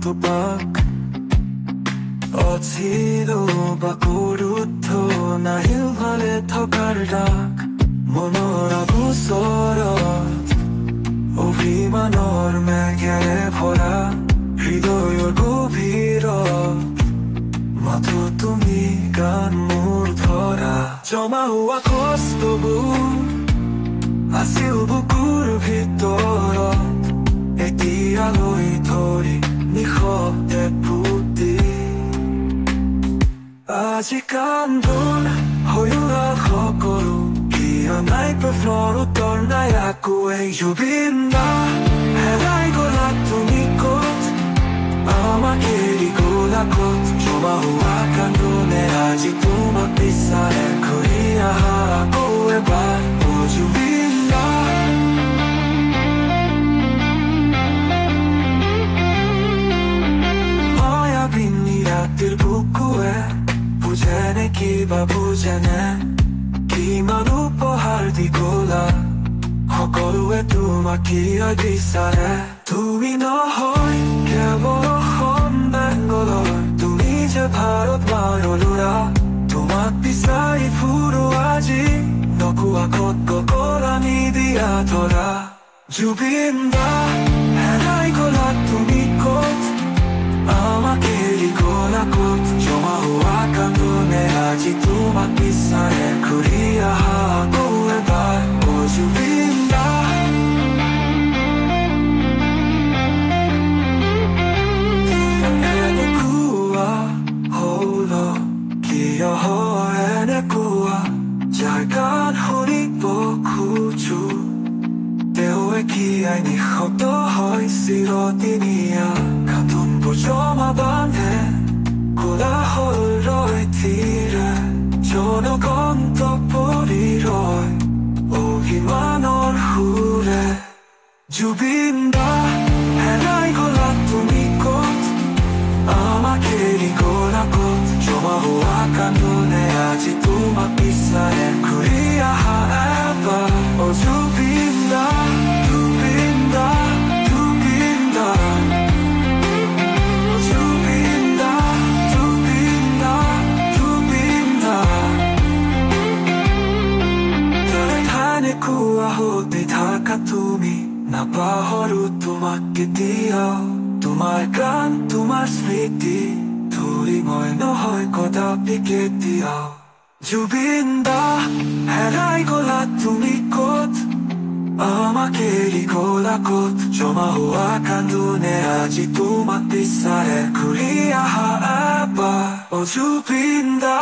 তোপাক অচিলো বাকৰুদ্ধ নাহিল ভালে থকাৰ ডাক মনৰ আগোচৰত অভিমানৰ মেঘেৰে ভৰা হৃদয়ৰ গভীৰত মাথো তুমি গান মোৰ ধৰা জমা হোৱা কষ্টবোৰ আছিল বুকুৰ ভিতৰত এতিয়ালৈ ধৰি নিশব্দে ফুটি আজি কান্দোন হৈ উৰা সকলো কিয় নাই প্ৰশ্নৰ উত্তৰ নাই আকৌ এই জুবিন দা হেৰাই গ'লা তুমি ক'ত আমাক এৰি গ'লা ক'ত জমা হোৱা কান্দোনে আজি তোমাক বিচাৰে ঘূৰি আহা আকৌ এবাৰ অ জুবিন দা ৰাতিৰ বুকুৱে বুজেনে কিবা বুজেনে কিমান উপহাৰ দি গ'লা সকলোৱে তোমাক কিয় বিচাৰে তুমি নহয় কেৱল অসম বেংগলৰ তুমি যে ভাৰত মাৰ ল'ৰা তোমাক বিচাৰি ফুৰো আজি নকোৱা ক'ত গ'ল আমি দিয়া ধৰা জুবিন দা হেৰাই গ'লা তুমি ক'ত আমাক এৰি গ'লা ক'ত জমা হোৱা কান্দোনে আজি তোমাক বিচাৰে ঘূৰি আহা আকৌ এবাৰ অ জুবিন দা এনেকুৱা হ'ল কিয় হয় এনেকুৱা যাৰ গান শুনিব খোজো তেওঁৱে কিয়াই নিঃশব্দ হয় চিৰদিনীয়া কান্দোনবোৰ জমা বান্ধে কোলাহল ৰয় ধীৰে জনগন্ত পৰি ৰয় অভিমানৰ সুৰে জুবিন দা হেৰাই গ'লা তুমি ক'ত আমাক এৰি গ'লা ক'ত জমা হোৱা কান্দোনে আজি তোমাক বিচাৰে ঘূৰি আহা এবাৰ অ জুবিন দা জুবিন দা জুবিন দা জুবিন দা জুবিন দা জুবিন দা এনেকুৱা হতে থাকা তুমি নাপাহৰো তোমাক কেতিয়াও তোমাৰ গান তোমাৰ স্মৃতি ধৰি মই নহয় কদাপি কেতিয়াও জুবিন দা হেৰাই গ'লা তুমি ক'ত আমাক এৰি গ'লা ক'ত জমা হোৱা কান্দোনে আজি তোমাক বিচাৰে ঘূৰি আহা এবাৰ অ জুবিন দা